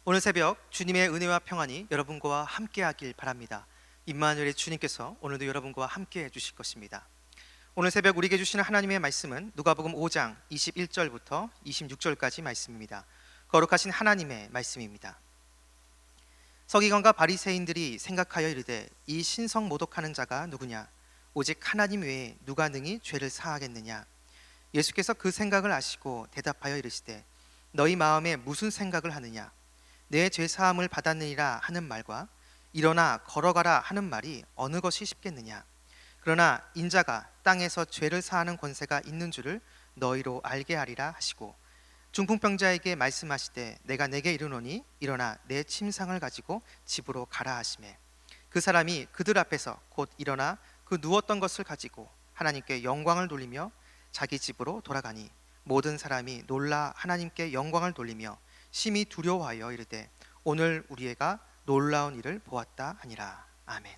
오늘 새벽 주님의 은혜와 평안이 여러분과 함께하길 바랍니다. 임마누엘의 주님께서 오늘도 여러분과 함께해 주실 것입니다. 오늘 새벽 우리에게 주시는 하나님의 말씀은 누가복음 5장 21절부터 26절까지 말씀입니다. 거룩하신 하나님의 말씀입니다. 서기관과 바리새인들이 생각하여 이르되 이 신성 모독하는 자가 누구냐? 오직 하나님 외에 누가 능히 죄를 사하겠느냐? 예수께서 그 생각을 아시고 대답하여 이르시되 너희 마음에 무슨 생각을 하느냐? 내 죄 사함을 받았느니라 하는 말과 일어나 걸어가라 하는 말이 어느 것이 쉽겠느냐? 그러나 인자가 땅에서 죄를 사하는 권세가 있는 줄을 너희로 알게 하리라 하시고 중풍병자에게 말씀하시되 내가 내게 이르노니 일어나 내 침상을 가지고 집으로 가라 하시매 그 사람이 그들 앞에서 곧 일어나 그 누웠던 것을 가지고 하나님께 영광을 돌리며 자기 집으로 돌아가니 모든 사람이 놀라 하나님께 영광을 돌리며 심히 두려워하여 이르되 오늘 우리가 놀라운 일을 보았다 하니라. 아멘.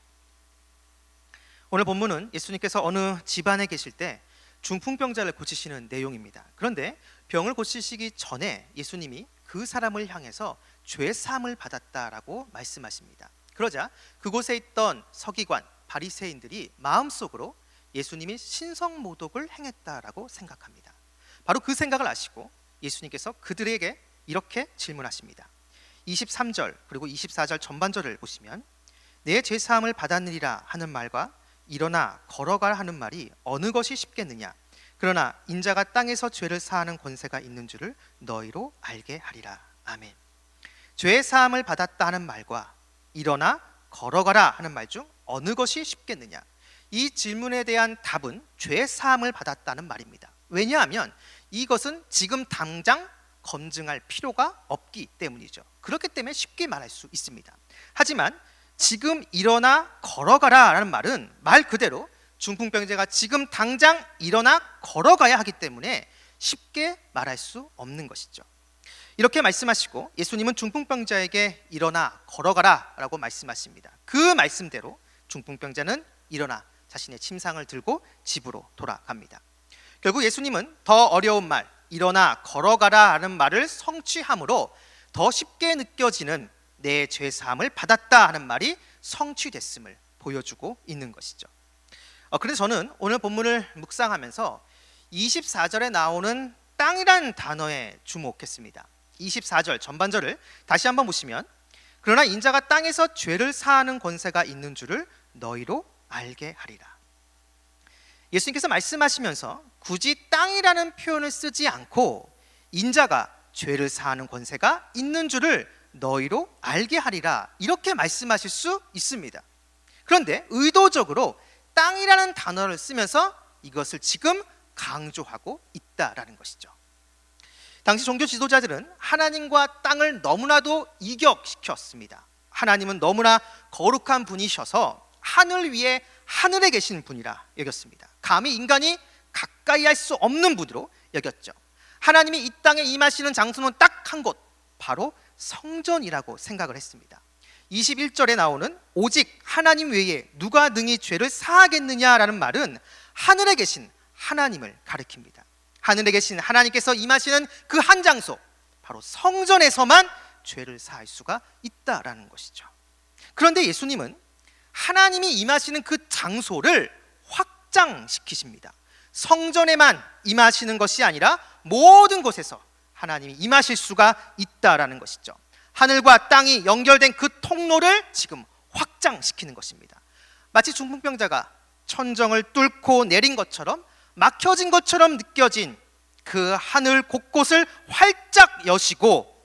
오늘 본문은 예수님께서 어느 집안에 계실 때 중풍병자를 고치시는 내용입니다. 그런데 병을 고치시기 전에 예수님이 그 사람을 향해서 죄 사함을 받았다라고 말씀하십니다. 그러자 그곳에 있던 서기관 바리새인들이 마음속으로 예수님이 신성모독을 행했다라고 생각합니다. 바로 그 생각을 아시고 예수님께서 그들에게 이렇게 질문하십니다. 23절 그리고 24절 전반절을 보시면 내 죄사함을 받았느니라 하는 말과 일어나 걸어가라 하는 말이 어느 것이 쉽겠느냐? 그러나 인자가 땅에서 죄를 사하는 권세가 있는 줄을 너희로 알게 하리라. 아멘. 죄 사함을 받았다 하는 말과 일어나 걸어가라 하는 말 중 어느 것이 쉽겠느냐? 이 질문에 대한 답은 죄 사함을 받았다는 말입니다. 왜냐하면 이것은 지금 당장 검증할 필요가 없기 때문이죠. 그렇기 때문에 쉽게 말할 수 있습니다. 하지만 지금 일어나 걸어가라 라는 말은 말 그대로 중풍병자가 지금 당장 일어나 걸어가야 하기 때문에 쉽게 말할 수 없는 것이죠. 이렇게 말씀하시고 예수님은 중풍병자에게 일어나 걸어가라 라고 말씀하십니다. 그 말씀대로 중풍병자는 일어나 자신의 침상을 들고 집으로 돌아갑니다. 결국 예수님은 더 어려운 말 일어나 걸어가라 하는 말을 성취함으로 더 쉽게 느껴지는 내 죄사함을 받았다 하는 말이 성취됐음을 보여주고 있는 것이죠. 그런데 저는 오늘 본문을 묵상하면서 24절에 나오는 땅이라는 단어에 주목했습니다. 24절 전반절을 다시 한번 보시면 그러나 인자가 땅에서 죄를 사하는 권세가 있는 줄을 너희로 알게 하리라. 예수님께서 말씀하시면서 굳이 땅이라는 표현을 쓰지 않고 인자가 죄를 사하는 권세가 있는 줄을 너희로 알게 하리라 이렇게 말씀하실 수 있습니다. 그런데 의도적으로 땅이라는 단어를 쓰면서 이것을 지금 강조하고 있다라는 것이죠. 당시 종교 지도자들은 하나님과 땅을 너무나도 이격시켰습니다. 하나님은 너무나 거룩한 분이셔서 하늘 위에 하늘에 계신 분이라 여겼습니다. 감히 인간이 가까이 할 수 없는 분으로 여겼죠. 하나님이 이 땅에 임하시는 장소는 딱 한 곳, 바로 성전이라고 생각을 했습니다. 21절에 나오는 오직 하나님 외에 누가 능히 죄를 사하겠느냐라는 말은 하늘에 계신 하나님을 가리킵니다. 하늘에 계신 하나님께서 임하시는 그 한 장소, 바로 성전에서만 죄를 사할 수가 있다라는 것이죠. 그런데 예수님은 하나님이 임하시는 그 장소를 확장시키십니다. 성전에만 임하시는 것이 아니라 모든 곳에서 하나님이 임하실 수가 있다라는 것이죠. 하늘과 땅이 연결된 그 통로를 지금 확장시키는 것입니다. 마치 중풍병자가 천정을 뚫고 내린 것처럼 막혀진 것처럼 느껴진 그 하늘 곳곳을 활짝 여시고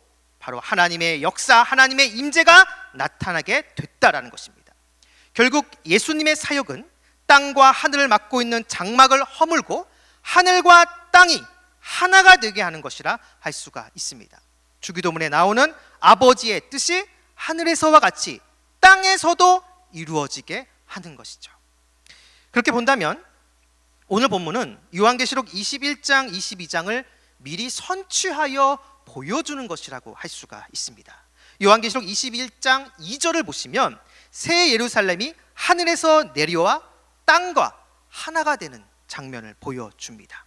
바로 하나님의 역사, 하나님의 임재가 나타나게 됐다라는 것입니다. 결국 예수님의 사역은 땅과 하늘을 막고 있는 장막을 허물고 하늘과 땅이 하나가 되게 하는 것이라 할 수가 있습니다. 주기도문에 나오는 아버지의 뜻이 하늘에서와 같이 땅에서도 이루어지게 하는 것이죠. 그렇게 본다면 오늘 본문은 요한계시록 21장, 22장을 미리 선취하여 보여주는 것이라고 할 수가 있습니다. 요한계시록 21장 2절을 보시면 새 예루살렘이 하늘에서 내려와 땅과 하나가 되는 장면을 보여줍니다.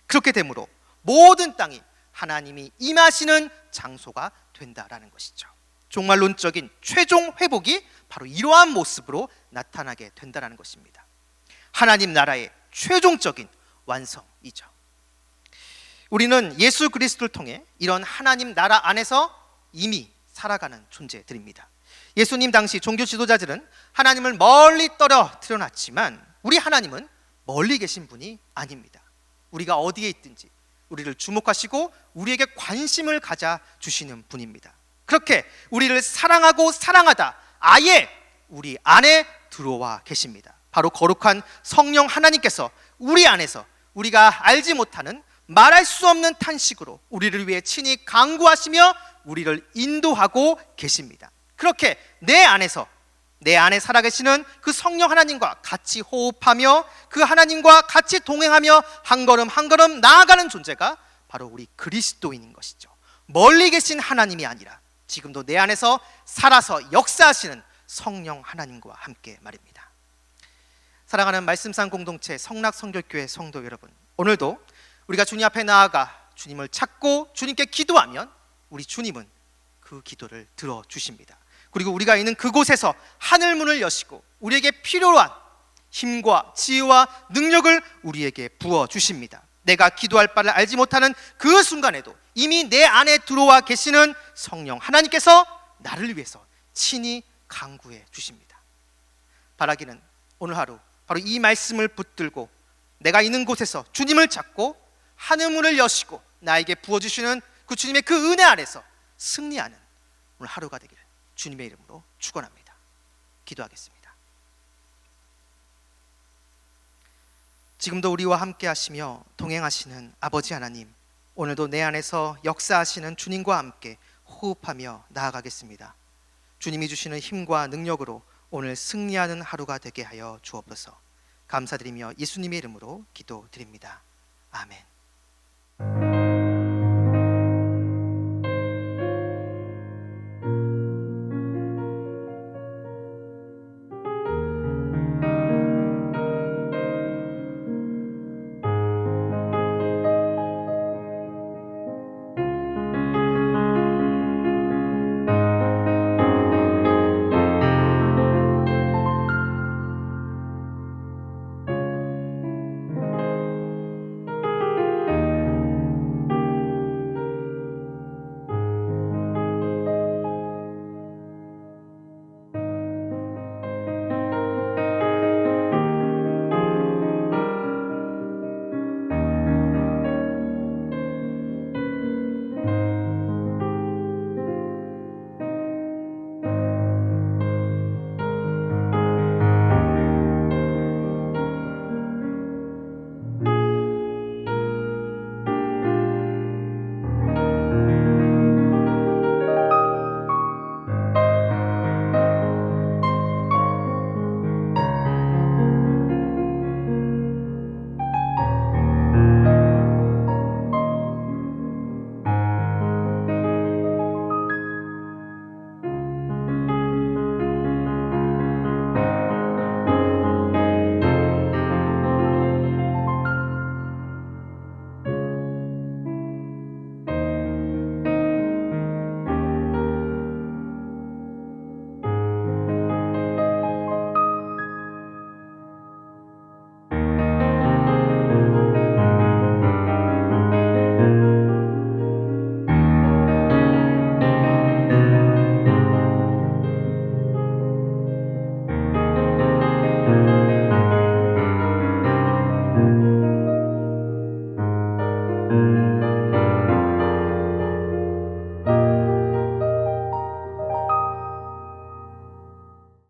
그렇게 되므로 모든 땅이 하나님이 임하시는 장소가 된다라는 것이죠. 종말론적인 최종 회복이 바로 이러한 모습으로 나타나게 된다는 것입니다. 하나님 나라의 최종적인 완성이죠. 우리는 예수 그리스도를 통해 이런 하나님 나라 안에서 이미 살아가는 존재들입니다. 예수님 당시 종교 지도자들은 하나님을 멀리 떨어뜨려 놨지만 우리 하나님은 멀리 계신 분이 아닙니다. 우리가 어디에 있든지 우리를 주목하시고 우리에게 관심을 가져 주시는 분입니다. 그렇게 우리를 사랑하고 사랑하다 아예 우리 안에 들어와 계십니다. 바로 거룩한 성령 하나님께서 우리 안에서 우리가 알지 못하는 말할 수 없는 탄식으로 우리를 위해 친히 간구하시며 우리를 인도하고 계십니다. 그렇게 내 안에 살아계시는 그 성령 하나님과 같이 호흡하며 그 하나님과 같이 동행하며 한 걸음 한 걸음 나아가는 존재가 바로 우리 그리스도인인 것이죠. 멀리 계신 하나님이 아니라 지금도 내 안에서 살아서 역사하시는 성령 하나님과 함께 말입니다. 사랑하는 말씀상 공동체 성락성결교회 성도 여러분, 오늘도 우리가 주님 앞에 나아가 주님을 찾고 주님께 기도하면 우리 주님은 그 기도를 들어주십니다. 그리고 우리가 있는 그곳에서 하늘문을 여시고 우리에게 필요한 힘과 지혜와 능력을 우리에게 부어주십니다. 내가 기도할 바를 알지 못하는 그 순간에도 이미 내 안에 들어와 계시는 성령 하나님께서 나를 위해서 친히 간구해 주십니다. 바라기는 오늘 하루 바로 이 말씀을 붙들고 내가 있는 곳에서 주님을 찾고 하늘문을 여시고 나에게 부어주시는 그 주님의 그 은혜 안에서 승리하는 오늘 하루가 되기를 주님의 이름으로 축원합니다. 기도하겠습니다. 지금도 우리와 함께 하시며 동행하시는 아버지 하나님, 오늘도 내 안에서 역사하시는 주님과 함께 호흡하며 나아가겠습니다. 주님이 주시는 힘과 능력으로 오늘 승리하는 하루가 되게 하여 주옵소서. 감사드리며 예수님의 이름으로 기도드립니다. 아멘.